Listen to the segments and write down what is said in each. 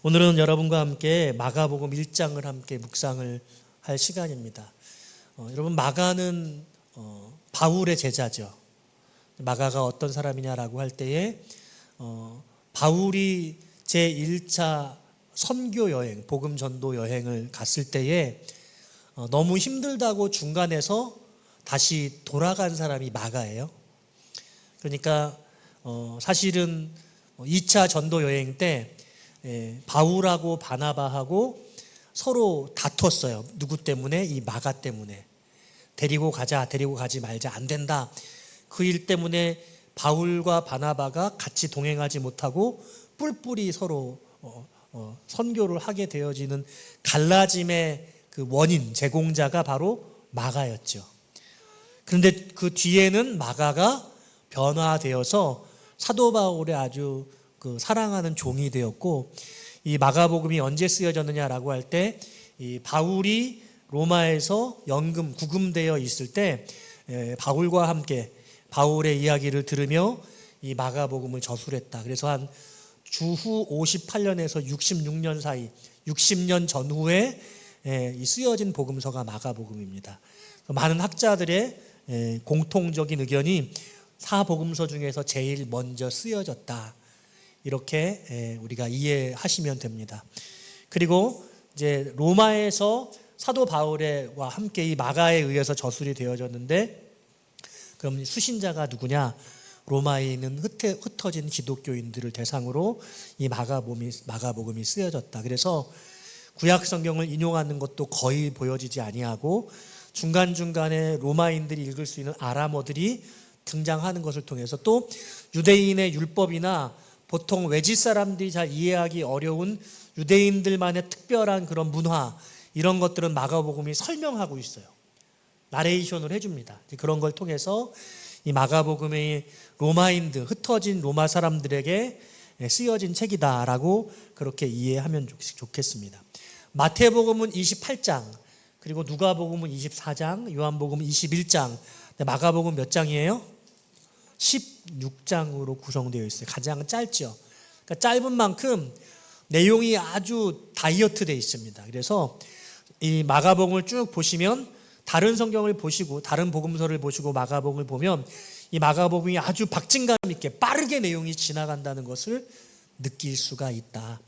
오늘은 여러분과 함께 마가복음 1장을 함께 묵상을 할 시간입니다. 여러분, 마가는 바울의 제자죠. 마가가 어떤 사람이냐라고 할 때에 바울이 제1차 선교 여행, 복음 전도 여행을 갔을 때에 너무 힘들다고 중간에서 다시 돌아간 사람이 마가예요. 그러니까 사실은 2차 전도 여행 때 바울하고 바나바하고 서로 다퉜어요. 누구 때문에? 이 마가 때문에. 데리고 가자, 데리고 가지 말자, 안 된다. 그 일 때문에 바울과 바나바가 같이 동행하지 못하고 뿔뿔이 서로 선교를 하게 되어지는 갈라짐의 그 원인, 제공자가 바로 마가였죠. 그런데 그 뒤에는 마가가 변화되어서 사도 바울의 아주 사랑하는 종이 되었고, 이 마가복음이 언제 쓰여졌느냐라고 할 때 이 바울이 로마에서 구금되어 있을 때 바울과 함께 바울의 이야기를 들으며 이 마가복음을 저술했다. 그래서 한 주후 58년에서 66년 사이 60년 전후에 쓰여진 복음서가 마가복음입니다. 많은 학자들의 공통적인 의견이 사복음서 중에서 제일 먼저 쓰여졌다, 이렇게 우리가 이해하시면 됩니다. 그리고 이제 로마에서 사도 바울과 함께 이 마가에 의해서 저술이 되어졌는데, 그럼 수신자가 누구냐? 로마에 있는 흩어진 기독교인들을 대상으로 이 마가복음이 쓰여졌다. 그래서 구약 성경을 인용하는 것도 거의 보여지지 아니하고 중간중간에 로마인들이 읽을 수 있는 아람어들이 등장하는 것을 통해서, 또 유대인의 율법이나 보통 외지 사람들이 잘 이해하기 어려운 유대인들만의 특별한 그런 문화, 이런 것들은 마가복음이 설명하고 있어요. 나레이션을 해줍니다. 그런 걸 통해서 이 마가복음의 로마인들, 흩어진 로마 사람들에게 쓰여진 책이다라고 그렇게 이해하면 좋겠습니다. 마태복음은 28장, 그리고 누가복음은 24장, 요한복음은 21장, 마가복음 몇 장이에요? 16장으로 구성되어 있어요. 가장 짧죠. 그러니까 짧은 만큼 내용이 아주 다이어트 되어 있습니다. 그래서 이 마가복음을 쭉 보시면, 다른 성경을 보시고 다른 복음서를 보시고 마가복음을 보면 이 마가복음이 아주 박진감 있게 빠르게 내용이 지나간다는 것을 느낄 수가 있다.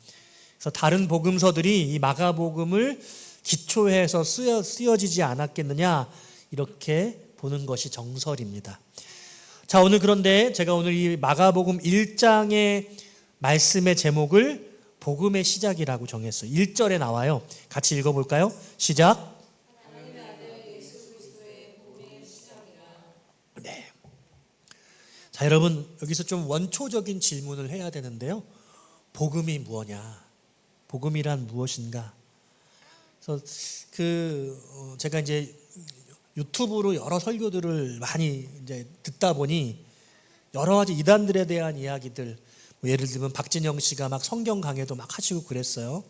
그래서 다른 복음서들이 이 마가복음을 기초해서 쓰여지지 않았겠느냐, 이렇게 보는 것이 정설입니다. 자, 그런데 제가 오늘 이 마가복음 1장의 말씀의 제목을 복음의 시작이라고 정했어요. 1절에 나와요. 같이 읽어볼까요? 시작. 네. 자, 여러분, 여기서 좀 원초적인 질문을 해야 되는데요. 복음이 무엇냐? 복음이란 무엇인가? 그래서 제가 이제 유튜브로 여러 설교들을 많이 이제 듣다 보니 여러 가지 이단들에 대한 이야기들, 예를 들면 박진영 씨가 막 성경 강해도 막 하시고 그랬어요.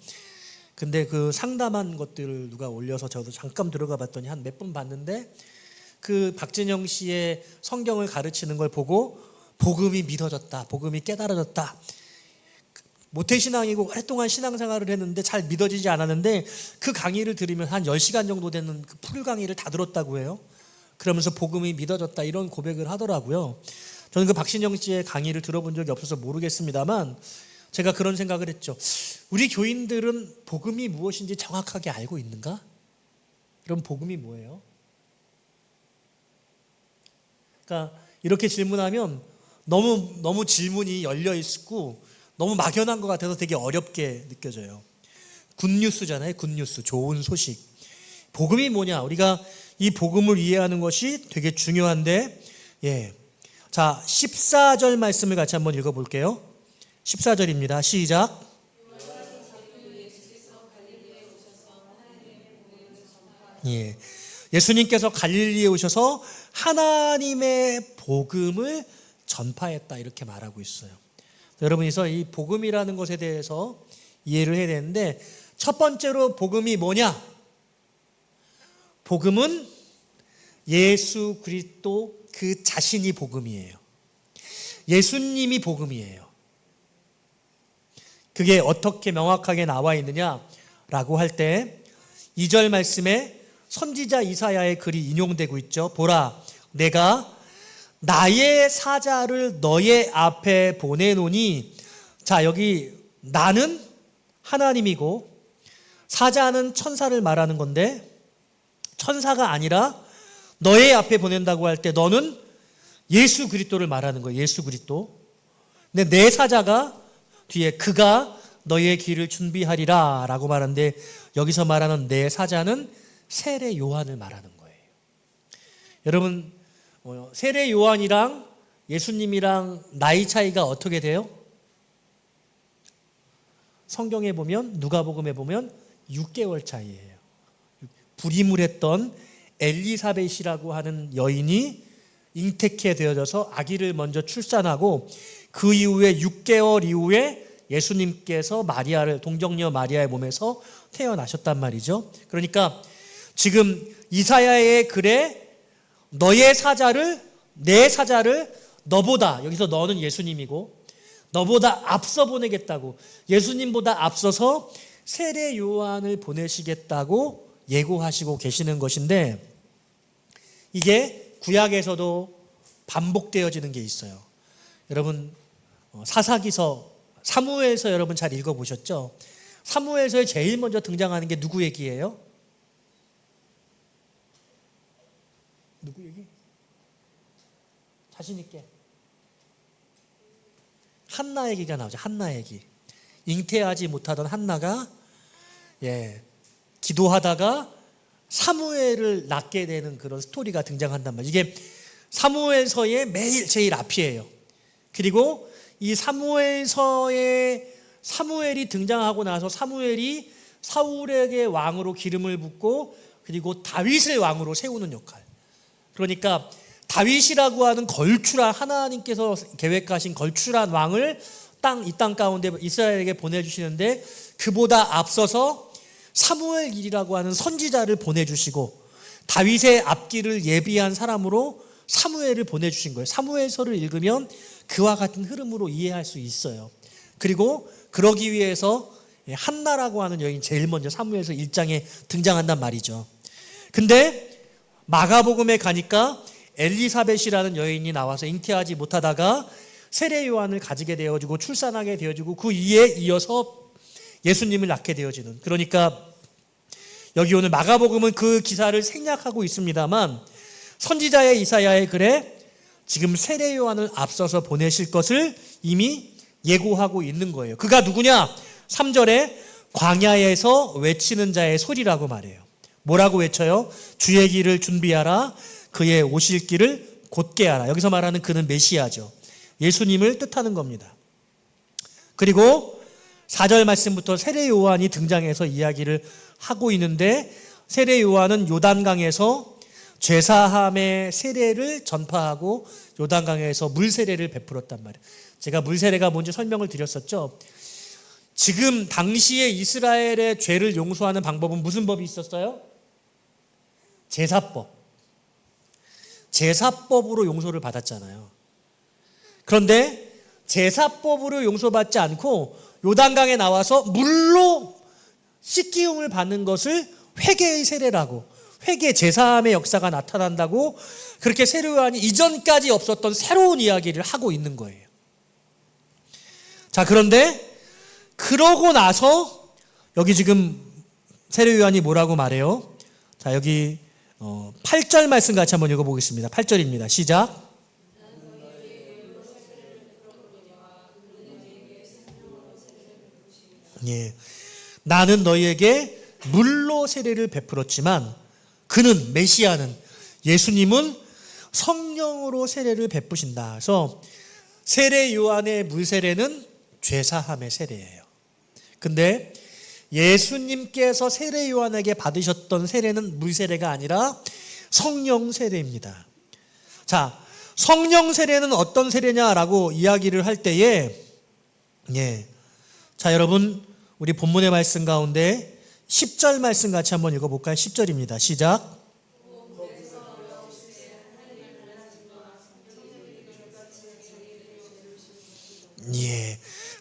근데 그 상담한 것들을 누가 올려서 저도 잠깐 들어가 봤더니 한 몇 번 봤는데, 그 박진영 씨의 성경을 가르치는 걸 보고 복음이 믿어졌다, 복음이 깨달아졌다, 모태신앙이고 오랫동안 신앙생활을 했는데 잘 믿어지지 않았는데 그 강의를 들으면 한 10시간 정도 되는 그 풀 강의를 다 들었다고 해요. 그러면서 복음이 믿어졌다, 이런 고백을 하더라고요. 저는 그 박신영 씨의 강의를 들어본 적이 없어서 모르겠습니다만, 제가 그런 생각을 했죠. 우리 교인들은 복음이 무엇인지 정확하게 알고 있는가? 그럼 복음이 뭐예요? 그러니까 이렇게 질문하면 너무 질문이 열려 있고 너무 막연한 것 같아서 되게 어렵게 느껴져요. 굿뉴스잖아요. 굿뉴스, 좋은 소식. 복음이 뭐냐? 우리가 이 복음을 이해하는 것이 되게 중요한데, 자, 14절 말씀을 같이 한번 읽어볼게요. 14절입니다. 시작. 예수님께서 갈릴리에 오셔서 하나님의 복음을 전파했다, 이렇게 말하고 있어요. 여러분이서 이 복음이라는 것에 대해서 이해를 해야 되는데, 첫 번째로 복음이 뭐냐? 복음은 예수 그리스도 그 자신이 복음이에요. 예수님이 복음이에요. 그게 어떻게 명확하게 나와 있느냐라고 할 때 2절 말씀에 선지자 이사야의 글이 인용되고 있죠. 보라, 내가 나의 사자를 너의 앞에 보내노니, 자, 여기 나는 하나님이고 사자는 천사를 말하는 건데, 천사가 아니라 너의 앞에 보낸다고 할 때 너는 예수 그리스도를 말하는 거예요. 예수 그리스도. 근데 내 사자가 뒤에 그가 너의 길을 준비하리라 라고 말하는데, 여기서 말하는 내 사자는 세례 요한을 말하는 거예요. 여러분, 세례 요한이랑 예수님이랑 나이 차이가 어떻게 돼요? 성경에 보면, 누가복음에 보면 6개월 차이예요. 불임을 했던 엘리사벳이라고 하는 여인이 잉태케 되어져서 아기를 먼저 출산하고, 그 이후에 6개월 이후에 예수님께서 마리아를, 동정녀 마리아의 몸에서 태어나셨단 말이죠. 그러니까 지금 이사야의 글에 너의 사자를, 내 사자를 너보다, 여기서 너는 예수님이고 너보다 앞서 보내겠다고, 예수님보다 앞서서 세례 요한을 보내시겠다고 예고하시고 계시는 것인데, 이게 구약에서도 반복되어지는 게 있어요. 여러분, 사사기서, 사무엘서 여러분 잘 읽어보셨죠? 사무엘서에 제일 먼저 등장하는 게 누구 얘기예요? 누구 얘기? 자신 있게. 한나 얘기가 나오죠. 한나 얘기. 잉태하지 못하던 한나가 기도하다가 사무엘을 낳게 되는 그런 스토리가 등장한단 말이에요. 이게 사무엘서의 매일 제일 앞이에요. 그리고 이 사무엘서에 사무엘이 등장하고 나서 사무엘이 사울에게 왕으로 기름을 붓고 그리고 다윗을 왕으로 세우는 역할. 그러니까 다윗이라고 하는 걸출한, 하나님께서 계획하신 걸출한 왕을 이 땅 가운데 이스라엘에게 보내주시는데, 그보다 앞서서 사무엘이라고 하는 선지자를 보내주시고 다윗의 앞길을 예비한 사람으로 사무엘을 보내주신 거예요. 사무엘서를 읽으면 그와 같은 흐름으로 이해할 수 있어요. 그리고 그러기 위해서 한나라고 하는 여인 제일 먼저 사무엘서 1장에 등장한단 말이죠. 근데 마가복음에 가니까 엘리사벳이라는 여인이 나와서 잉태하지 못하다가 세례 요한을 가지게 되어지고 출산하게 되어지고 그 이에 이어서 예수님을 낳게 되어지는, 그러니까 여기 오늘 마가복음은 그 기사를 생략하고 있습니다만 선지자의 이사야의 글에 지금 세례 요한을 앞서서 보내실 것을 이미 예고하고 있는 거예요. 그가 누구냐? 3절에 광야에서 외치는 자의 소리라고 말해요. 뭐라고 외쳐요? 주의 길을 준비하라, 그의 오실 길을 곧게 하라. 여기서 말하는 그는 메시아죠. 예수님을 뜻하는 겁니다. 그리고 4절 말씀부터 세례 요한이 등장해서 이야기를 하고 있는데, 세례 요한은 요단강에서 죄사함의 세례를 전파하고 요단강에서 물세례를 베풀었단 말이에요. 제가 물세례가 뭔지 설명을 드렸었죠. 지금 당시에 이스라엘의 죄를 용서하는 방법은 무슨 법이 있었어요? 제사법. 제사법으로 용서를 받았잖아요. 그런데 제사법으로 용서받지 않고 요단강에 나와서 물로 씻기움을 받는 것을 회개의 세례라고, 회개 제사함의 역사가 나타난다고, 그렇게 세례 요한이 이전까지 없었던 새로운 이야기를 하고 있는 거예요. 자, 그런데 그러고 나서 여기 지금 세례 요한이 뭐라고 말해요? 자, 여기 8절 말씀 같이 한번 읽어보겠습니다. 8절입니다. 시작. 예, 나는 너희에게 물로 세례를 베풀었지만 그는, 메시아는, 예수님은 성령으로 세례를 베푸신다. 그래서 세례 요한의 물세례는 죄사함의 세례예요. 근데 예수님께서 세례 요한에게 받으셨던 세례는 물세례가 아니라 성령 세례입니다. 자, 성령 세례는 어떤 세례냐라고 이야기를 할 때에, 자, 여러분, 우리 본문의 말씀 가운데 10절 말씀 같이 한번 읽어볼까요? 10절입니다. 시작.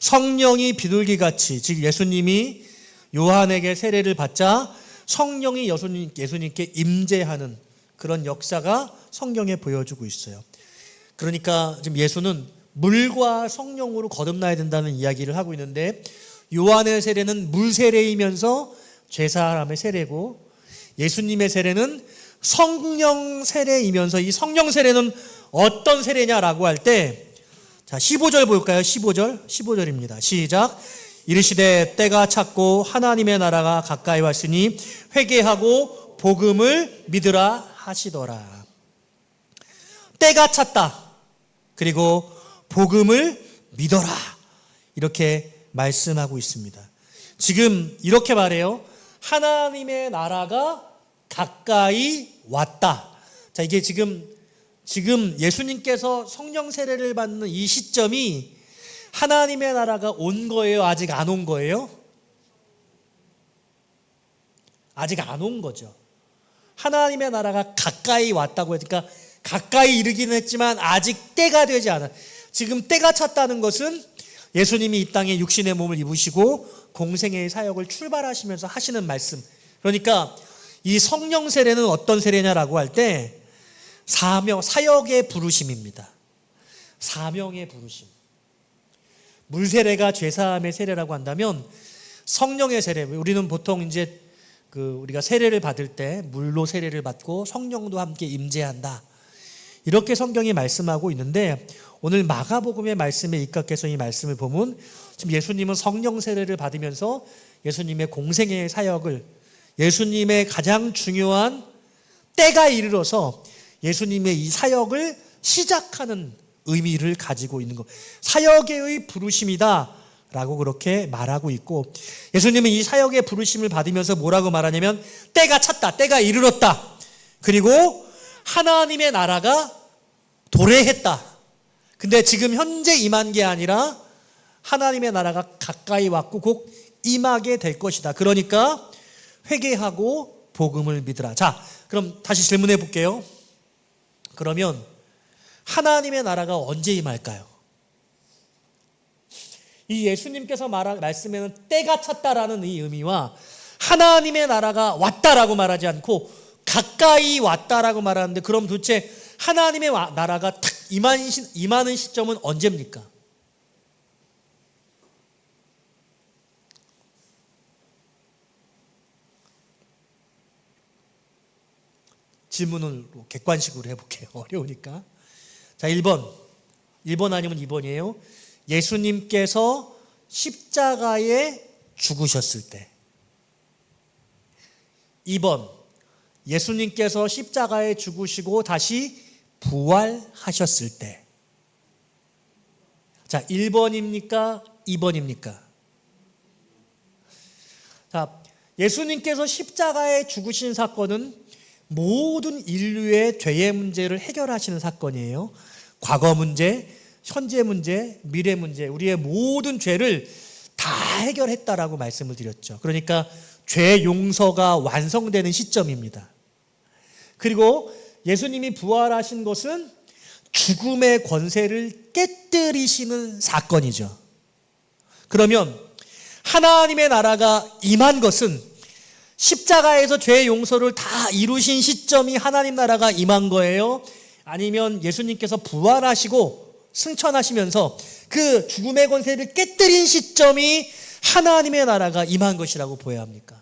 성령이 비둘기같이, 즉 예수님이 요한에게 세례를 받자 성령이 예수님께 임재하는 그런 역사가 성경에 보여주고 있어요. 그러니까 지금 예수는 물과 성령으로 거듭나야 된다는 이야기를 하고 있는데, 요한의 세례는 물 세례이면서 죄사함의 세례고, 예수님의 세례는 성령 세례이면서, 이 성령 세례는 어떤 세례냐라고 할 때, 자 15절 볼까요? 15절입니다. 시작. 이르시되 때가 찼고 하나님의 나라가 가까이 왔으니 회개하고 복음을 믿으라 하시더라. 때가 찼다. 그리고 복음을 믿어라. 이렇게 말씀하고 있습니다. 지금 이렇게 말해요. 하나님의 나라가 가까이 왔다. 자, 이게 지금 예수님께서 성령 세례를 받는 이 시점이 하나님의 나라가 온 거예요? 아직 안 온 거예요? 아직 안 온 거죠. 하나님의 나라가 가까이 왔다고 했으니까 가까이 이르기는 했지만 아직 때가 되지 않아. 지금 때가 찼다는 것은 예수님이 이 땅에 육신의 몸을 입으시고 공생애의 사역을 출발하시면서 하시는 말씀. 그러니까 이 성령 세례는 어떤 세례냐라고 할 때 사역의 부르심입니다. 사명의 부르심. 물 세례가 죄사함의 세례라고 한다면 성령의 세례, 우리는 보통 이제 우리가 세례를 받을 때 물로 세례를 받고 성령도 함께 임재한다. 이렇게 성경이 말씀하고 있는데, 오늘 마가복음의 말씀에 입각해서 이 말씀을 보면 지금 예수님은 성령 세례를 받으면서 예수님의 공생애의 사역을, 예수님의 가장 중요한 때가 이르러서 예수님의 이 사역을 시작하는 의미를 가지고 있는 것, 사역의 부르심이다 라고 그렇게 말하고 있고, 예수님은 이 사역의 부르심을 받으면서 뭐라고 말하냐면 때가 찼다, 때가 이르렀다, 그리고 하나님의 나라가 도래했다. 근데 지금 현재 임한 게 아니라 하나님의 나라가 가까이 왔고 곧 임하게 될 것이다. 그러니까 회개하고 복음을 믿으라. 자, 그럼 다시 질문해 볼게요. 그러면 하나님의 나라가 언제 임할까요? 이 예수님께서 말씀에는 때가 찼다라는 이 의미와 하나님의 나라가 왔다라고 말하지 않고 가까이 왔다라고 말하는데, 그럼 도대체 하나님의 나라가 탁 임하는 시점은 언제입니까? 질문을 객관식으로 해볼게요. 어려우니까. 자, 1번 아니면 2번이에요. 예수님께서 십자가에 죽으셨을 때. 2번, 예수님께서 십자가에 죽으시고 다시 부활하셨을 때. 자, 1번입니까? 2번입니까? 자, 예수님께서 십자가에 죽으신 사건은 모든 인류의 죄의 문제를 해결하시는 사건이에요. 과거 문제, 현재 문제, 미래 문제, 우리의 모든 죄를 다 해결했다라고 말씀을 드렸죠. 그러니까 죄 용서가 완성되는 시점입니다. 그리고 예수님이 부활하신 것은 죽음의 권세를 깨뜨리시는 사건이죠. 그러면 하나님의 나라가 임한 것은 십자가에서 죄 용서를 다 이루신 시점이 하나님 나라가 임한 거예요? 아니면 예수님께서 부활하시고 승천하시면서 그 죽음의 권세를 깨뜨린 시점이 하나님의 나라가 임한 것이라고 보여야 합니까?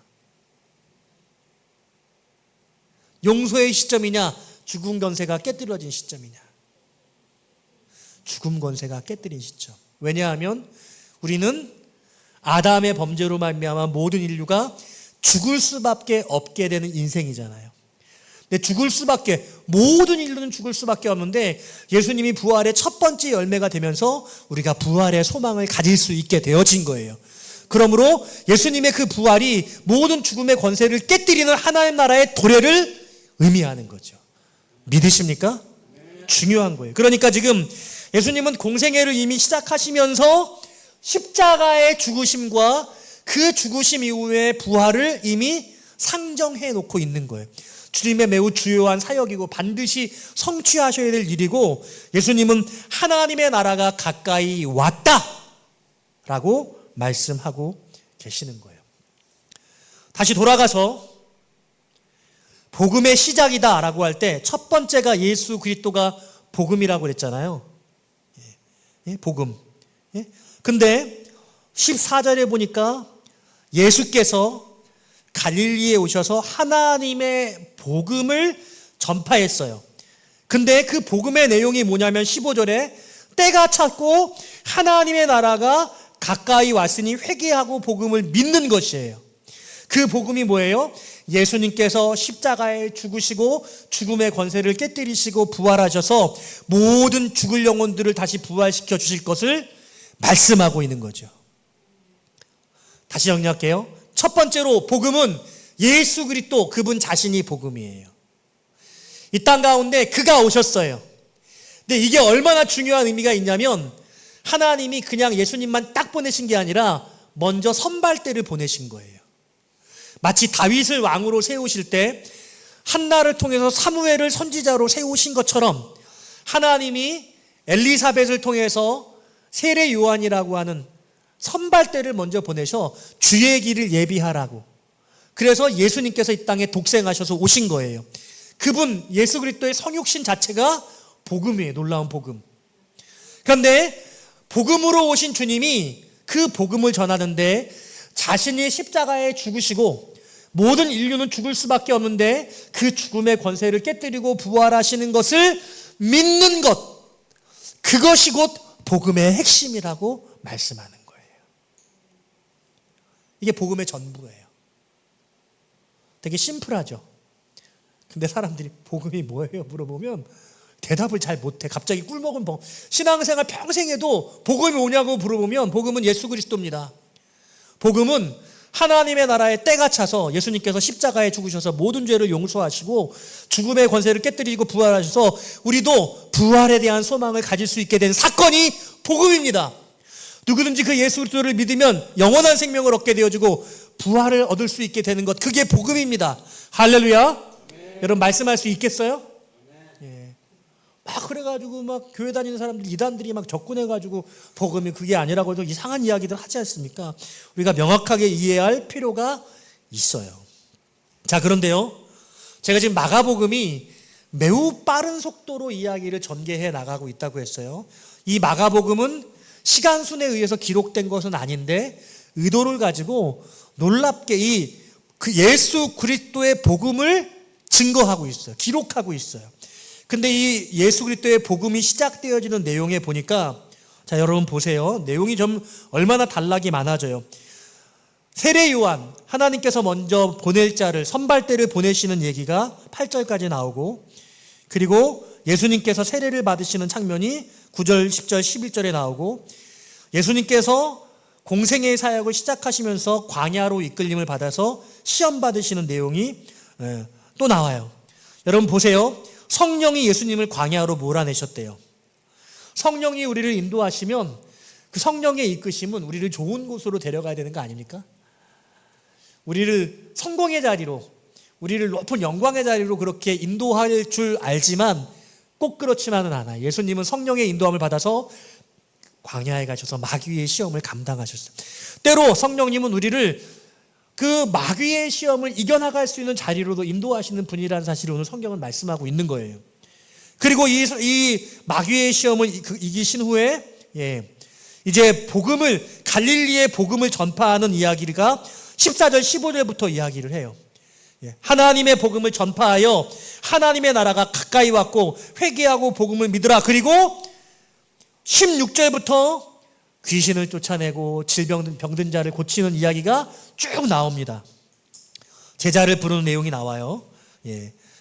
용서의 시점이냐, 죽음 권세가 깨뜨려진 시점이냐? 죽음 권세가 깨뜨린 시점. 왜냐하면 우리는 아담의 범죄로 말미암아 모든 인류가 죽을 수밖에 없게 되는 인생이잖아요. 근데 죽을 수밖에, 모든 인류는 죽을 수밖에 없는데 예수님이 부활의 첫 번째 열매가 되면서 우리가 부활의 소망을 가질 수 있게 되어진 거예요. 그러므로 예수님의 그 부활이 모든 죽음의 권세를 깨뜨리는 하나님 나라의 도래를 의미하는 거죠. 믿으십니까? 중요한 거예요. 그러니까 지금 예수님은 공생애를 이미 시작하시면서 십자가의 죽으심과 그 죽으심 이후의 부활을 이미 상정해 놓고 있는 거예요. 주님의 매우 주요한 사역이고 반드시 성취하셔야 될 일이고, 예수님은 하나님의 나라가 가까이 왔다, 라고 말씀하고 계시는 거예요. 다시 돌아가서 복음의 시작이다 라고 할 때 첫 번째가 예수 그리스도가 복음이라고 그랬잖아요. 복음. 근데 14절에 보니까 예수께서 갈릴리에 오셔서 하나님의 복음을 전파했어요. 근데 그 복음의 내용이 뭐냐면 15절에 때가 찼고 하나님의 나라가 가까이 왔으니 회개하고 복음을 믿는 것이에요. 그 복음이 뭐예요? 예수님께서 십자가에 죽으시고 죽음의 권세를 깨뜨리시고 부활하셔서 모든 죽을 영혼들을 다시 부활시켜 주실 것을 말씀하고 있는 거죠. 다시 정리할게요. 첫 번째로 복음은 예수 그리스도 그분 자신이 복음이에요. 이 땅 가운데 그가 오셨어요. 근데 이게 얼마나 중요한 의미가 있냐면 하나님이 그냥 예수님만 딱 보내신 게 아니라 먼저 선발대를 보내신 거예요. 마치 다윗을 왕으로 세우실 때 한나를 통해서 사무엘을 선지자로 세우신 것처럼 하나님이 엘리사벳을 통해서 세례 요한이라고 하는 선발대를 먼저 보내셔 주의 길을 예비하라고. 그래서 예수님께서 이 땅에 독생하셔서 오신 거예요. 그분 예수 그리스도의 성육신 자체가 복음이에요. 놀라운 복음. 그런데 복음으로 오신 주님이 그 복음을 전하는데 자신이 십자가에 죽으시고 모든 인류는 죽을 수밖에 없는데 그 죽음의 권세를 깨뜨리고 부활하시는 것을 믿는 것, 그것이 곧 복음의 핵심이라고 말씀하는 거예요. 이게 복음의 전부예요. 되게 심플하죠. 근데 사람들이 복음이 뭐예요? 물어보면 대답을 잘 못해. 갑자기 꿀먹은 신앙생활 평생 해도 복음이 뭐냐고 물어보면 복음은 예수 그리스도입니다. 복음은 하나님의 나라에 때가 차서 예수님께서 십자가에 죽으셔서 모든 죄를 용서하시고 죽음의 권세를 깨뜨리고 부활하셔서 우리도 부활에 대한 소망을 가질 수 있게 된 사건이 복음입니다. 누구든지 그 예수 그리스도를 믿으면 영원한 생명을 얻게 되어지고 부활을 얻을 수 있게 되는 것, 그게 복음입니다. 할렐루야. 여러분 말씀할 수 있겠어요? 예. 막 그래가지고 막 교회 다니는 사람들 이단들이 막 접근해가지고 복음이 그게 아니라고 해서 이상한 이야기들 하지 않습니까? 우리가 명확하게 이해할 필요가 있어요. 자, 그런데요, 제가 지금 마가복음이 매우 빠른 속도로 이야기를 전개해 나가고 있다고 했어요. 이 마가복음은 시간순에 의해서 기록된 것은 아닌데 의도를 가지고 놀랍게 그 예수 그리스도의 복음을 증거하고 있어요. 기록하고 있어요. 근데 이 예수 그리스도의 복음이 시작되어지는 내용에 보니까, 자, 여러분 보세요. 내용이 좀 얼마나 단락이 많아져요. 세례 요한, 하나님께서 먼저 보낼 자를, 선발대를 보내시는 얘기가 8절까지 나오고, 그리고 예수님께서 세례를 받으시는 장면이 9절, 10절, 11절에 나오고, 예수님께서 공생의 사역을 시작하시면서 광야로 이끌림을 받아서 시험 받으시는 내용이 또 나와요. 여러분 보세요. 성령이 예수님을 광야로 몰아내셨대요. 성령이 우리를 인도하시면 그 성령의 이끄심은 우리를 좋은 곳으로 데려가야 되는 거 아닙니까? 우리를 성공의 자리로, 우리를 높은 영광의 자리로 그렇게 인도할 줄 알지만 꼭 그렇지만은 않아요. 예수님은 성령의 인도함을 받아서 광야에 가셔서 마귀의 시험을 감당하셨어요. 때로 성령님은 우리를 그 마귀의 시험을 이겨나갈 수 있는 자리로도 인도하시는 분이라는 사실을 오늘 성경은 말씀하고 있는 거예요. 그리고 이 마귀의 시험을 이기신 후에 이제 갈릴리의 복음을 전파하는 이야기가 14절 15절부터 이야기를 해요. 하나님의 복음을 전파하여 하나님의 나라가 가까이 왔고 회개하고 복음을 믿으라. 그리고 16절부터 귀신을 쫓아내고 병든 자를 고치는 이야기가 쭉 나옵니다. 제자를 부르는 내용이 나와요.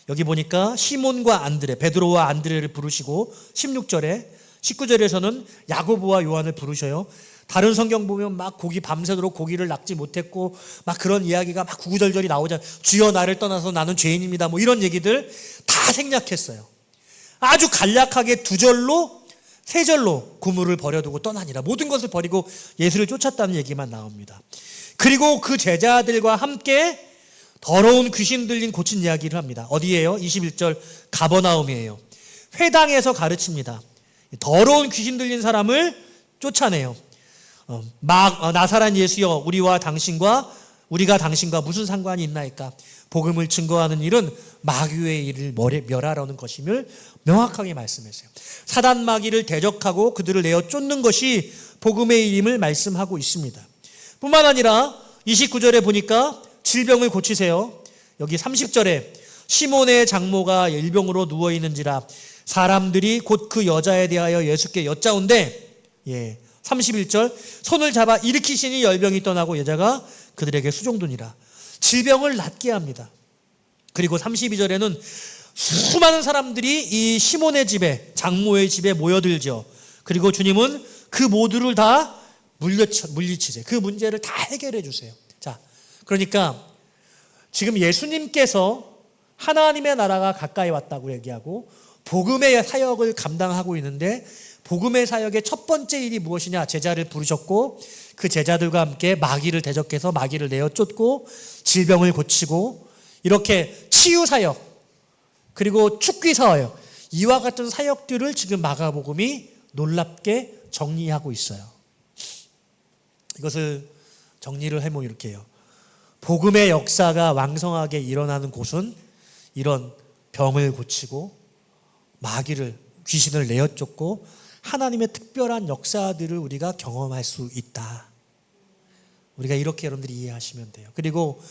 여기 보니까 시몬과 안드레, 베드로와 안드레를 부르시고 16절에, 19절에서는 야고보와 요한을 부르셔요. 다른 성경 보면 막 밤새도록 고기를 낚지 못했고 막 그런 이야기가 막 구구절절이 나오잖아요. 주여 나를 떠나서 나는 죄인입니다. 뭐 이런 얘기들 다 생략했어요. 아주 간략하게 2절로 3절로 구물을 버려두고 떠나니라. 모든 것을 버리고 예수를 쫓았다는 얘기만 나옵니다. 그리고 그 제자들과 함께 더러운 귀신 들린 고친 이야기를 합니다. 어디예요? 21절 가버나움이에요. 회당에서 가르칩니다. 더러운 귀신 들린 사람을 쫓아내요. 나사렛 예수여 우리가 당신과 무슨 상관이 있나이까? 복음을 증거하는 일은 마귀의 일을 멸하라는 것임을 명확하게 말씀했어요. 사단 마귀를 대적하고 그들을 내어 쫓는 것이 복음의 일임을 말씀하고 있습니다. 뿐만 아니라 29절에 보니까 질병을 고치세요. 여기 30절에 시몬의 장모가 일병으로 누워있는지라 사람들이 곧 그 여자에 대하여 예수께 여짜온대 31절 손을 잡아 일으키시니 열병이 떠나고 여자가 그들에게 수종드니라. 질병을 낫게 합니다. 그리고 32절에는 수많은 사람들이 이 시몬의 집에 장모의 집에 모여들죠. 그리고 주님은 그 모두를 다 물리치세요. 그 문제를 다 해결해 주세요. 자, 그러니까 지금 예수님께서 하나님의 나라가 가까이 왔다고 얘기하고 복음의 사역을 감당하고 있는데 복음의 사역의 첫 번째 일이 무엇이냐? 제자를 부르셨고 그 제자들과 함께 마귀를 대적해서 마귀를 내어 쫓고 질병을 고치고 이렇게 치유 사역 그리고 축기 사역 이와 같은 사역들을 지금 마가복음이 놀랍게 정리하고 있어요. 이것을 정리를 해보면 이렇게 해요. 복음의 역사가 왕성하게 일어나는 곳은 이런 병을 고치고 귀신을 내어 쫓고 하나님의 특별한 역사들을 우리가 경험할 수 있다. 우리가 이렇게 여러분들이 이해하시면 돼요. 그리고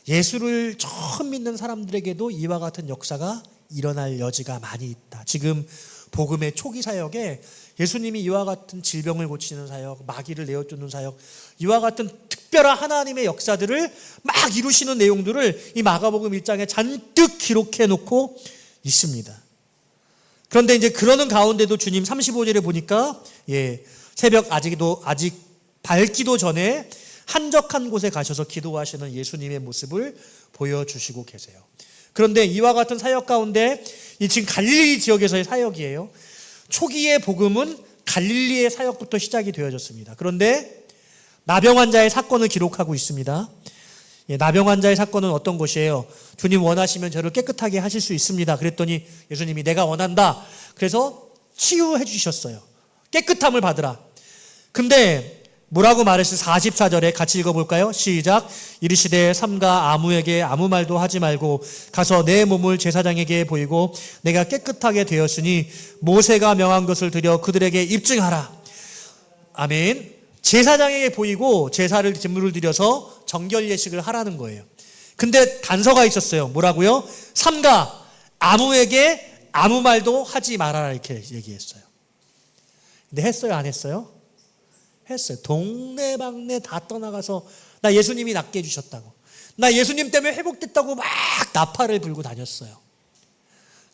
예수를 처음 믿는 사람들에게도 이와 같은 역사가 일어날 여지가 많이 있다. 지금 복음의 초기 사역에 예수님이 이와 같은 질병을 고치는 사역, 마귀를 내어 쫓는 사역, 이와 같은 특별한 하나님의 역사들을 막 이루시는 내용들을 이 마가복음 1장에 잔뜩 기록해 놓고 있습니다. 그런데 이제 그러는 가운데도 주님 35절에 보니까 새벽 아직 밝기도 전에 한적한 곳에 가셔서 기도하시는 예수님의 모습을 보여주시고 계세요. 그런데 이와 같은 사역 가운데 이 지금 갈릴리 지역에서의 사역이에요. 초기의 복음은 갈릴리의 사역부터 시작이 되어졌습니다. 그런데 나병 환자의 사건을 기록하고 있습니다. 나병 환자의 사건은 어떤 것이에요? 주님 원하시면 저를 깨끗하게 하실 수 있습니다. 그랬더니 예수님이 내가 원한다. 그래서 치유해 주셨어요. 깨끗함을 받으라. 근데 뭐라고 말했어요? 44절에 같이 읽어볼까요? 시작. 이르시되 삼가 아무에게 아무 말도 하지 말고 가서 내 몸을 제사장에게 보이고 내가 깨끗하게 되었으니 모세가 명한 것을 드려 그들에게 입증하라. 아멘. 제사장에게 보이고 제사를 제물을 드려서 정결 예식을 하라는 거예요. 근데 단서가 있었어요. 뭐라고요? 삼가 아무에게 아무 말도 하지 말아라 이렇게 얘기했어요. 근데 했어요? 안 했어요? 했어요. 동네방네 다 떠나가서 나 예수님이 낫게 해주셨다고, 나 예수님 때문에 회복됐다고 막 나팔을 불고 다녔어요.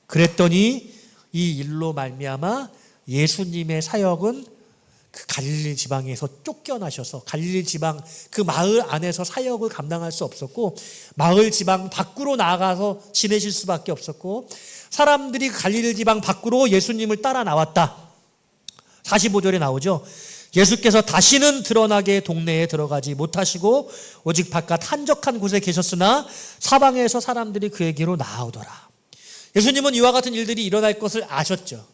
그랬더니 이 일로 말미암아 예수님의 사역은 그 갈릴리 지방에서 쫓겨나셔서 갈릴리 지방 그 마을 안에서 사역을 감당할 수 없었고 마을 지방 밖으로 나가서 지내실 수밖에 없었고 사람들이 갈릴리 지방 밖으로 예수님을 따라 나왔다. 45절에 나오죠. 예수께서 다시는 드러나게 동네에 들어가지 못하시고 오직 바깥 한적한 곳에 계셨으나 사방에서 사람들이 그에게로 나오더라. 예수님은 이와 같은 일들이 일어날 것을 아셨죠.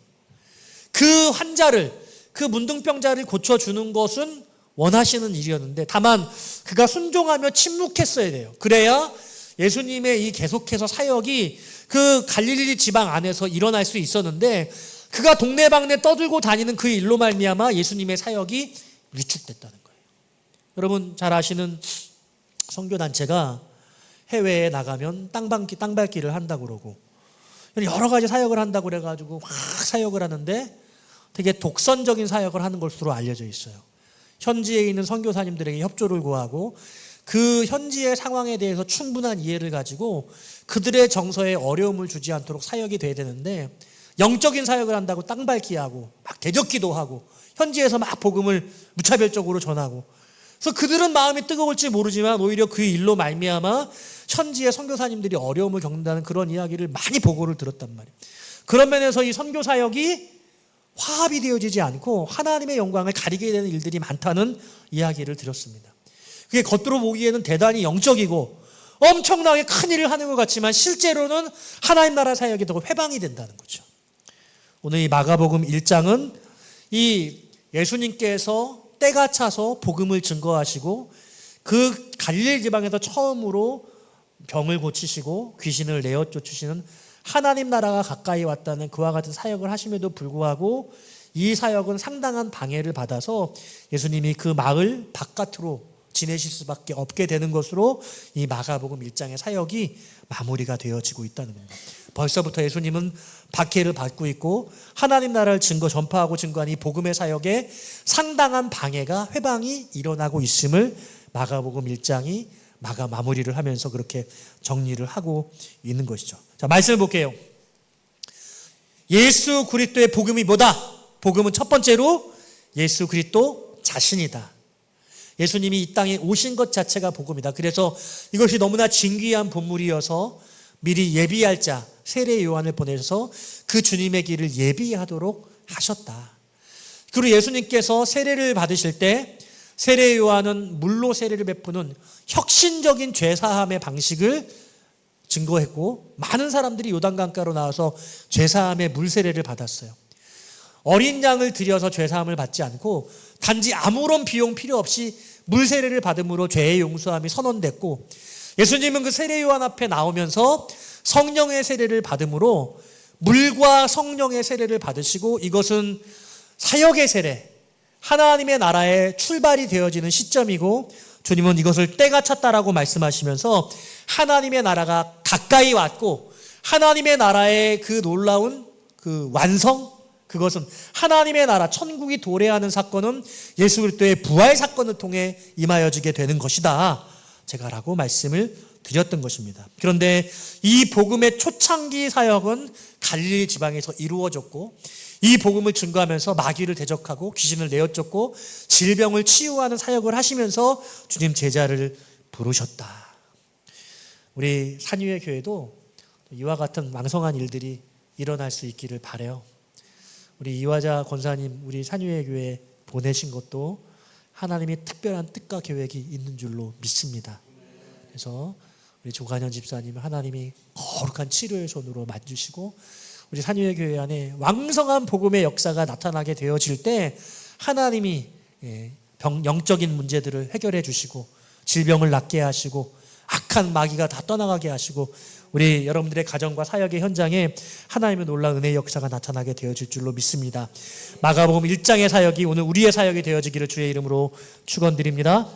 그 환자를, 그 문둥병자를 고쳐주는 것은 원하시는 일이었는데 다만 그가 순종하며 침묵했어야 돼요. 그래야 예수님의 이 계속해서 사역이 그 갈릴리 지방 안에서 일어날 수 있었는데 그가 동네방네 떠들고 다니는 그 일로 말미암아 예수님의 사역이 위축됐다는 거예요. 여러분 잘 아시는 선교단체가 해외에 나가면 땅밟기를 한다고 그러고 여러 가지 사역을 한다고 그래가지고 막 사역을 하는데 되게 독선적인 사역을 하는 것으로 알려져 있어요. 현지에 있는 선교사님들에게 협조를 구하고 그 현지의 상황에 대해서 충분한 이해를 가지고 그들의 정서에 어려움을 주지 않도록 사역이 돼야 되는데 영적인 사역을 한다고 땅밟기 하고 막 대적기도 하고 현지에서 막 복음을 무차별적으로 전하고 그래서 그들은 마음이 뜨거울지 모르지만 오히려 그 일로 말미암아 현지의 선교사님들이 어려움을 겪는다는 그런 이야기를 많이 보고를 들었단 말이에요. 그런 면에서 이 선교 사역이 화합이 되어지지 않고 하나님의 영광을 가리게 되는 일들이 많다는 이야기를 들었습니다. 그게 겉으로 보기에는 대단히 영적이고 엄청나게 큰 일을 하는 것 같지만 실제로는 하나님 나라 사역이 더 회방이 된다는 거죠. 오늘 이 마가복음 1장은 이 예수님께서 때가 차서 복음을 증거하시고 그 갈릴리 지방에서 처음으로 병을 고치시고 귀신을 내어 쫓으시는 하나님 나라가 가까이 왔다는 그와 같은 사역을 하심에도 불구하고 이 사역은 상당한 방해를 받아서 예수님이 그 마을 바깥으로 지내실 수밖에 없게 되는 것으로 이 마가복음 1장의 사역이 마무리가 되어지고 있다는 겁니다. 벌써부터 예수님은 박해를 받고 있고 하나님 나라를 전파하고 증거한 이 복음의 사역에 상당한 방해가 회방이 일어나고 있음을 마가복음 1장이 마무리를 하면서 그렇게 정리를 하고 있는 것이죠. 자, 말씀을 볼게요. 예수 그리스도의 복음이 뭐다? 복음은 첫 번째로 예수 그리스도 자신이다. 예수님이 이 땅에 오신 것 자체가 복음이다. 그래서 이것이 너무나 진귀한 본물이어서 미리 예비할 자 세례 요한을 보내셔서 그 주님의 길을 예비하도록 하셨다. 그리고 예수님께서 세례를 받으실 때 세례 요한은 물로 세례를 베푸는 혁신적인 죄사함의 방식을 증거했고 많은 사람들이 요단강가로 나와서 죄사함의 물세례를 받았어요. 어린 양을 들여서 죄사함을 받지 않고 단지 아무런 비용 필요 없이 물세례를 받음으로 죄의 용서함이 선언됐고 예수님은 그 세례 요한 앞에 나오면서 성령의 세례를 받음으로 물과 성령의 세례를 받으시고 이것은 사역의 세례, 하나님의 나라의 출발이 되어지는 시점이고 주님은 이것을 때가 찼다라고 말씀하시면서 하나님의 나라가 가까이 왔고 하나님의 나라의 그 놀라운 그 완성, 그것은 하나님의 나라 천국이 도래하는 사건은 예수 그리스도의 부활 사건을 통해 임하여지게 되는 것이다. 제가 라고 말씀을 드렸던 것입니다. 그런데 이 복음의 초창기 사역은 갈릴리 지방에서 이루어졌고 이 복음을 증거하면서 마귀를 대적하고 귀신을 내어쫓고 질병을 치유하는 사역을 하시면서 주님 제자를 부르셨다. 우리 산유의 교회도 이와 같은 왕성한 일들이 일어날 수 있기를 바라요. 우리 이화자 권사님 우리 산유의 교회에 보내신 것도 하나님의 특별한 뜻과 계획이 있는 줄로 믿습니다. 그래서 우리 조관현 집사님 하나님이 거룩한 치료의 손으로 만주시고 우리 산유의 교회 안에 왕성한 복음의 역사가 나타나게 되어질 때 하나님이 영적인 문제들을 해결해 주시고 질병을 낫게 하시고 악한 마귀가 다 떠나가게 하시고 우리 여러분들의 가정과 사역의 현장에 하나님의 놀라운 은혜의 역사가 나타나게 되어질 줄로 믿습니다. 마가복음 1장의 사역이 오늘 우리의 사역이 되어지기를 주의 이름으로 축원드립니다.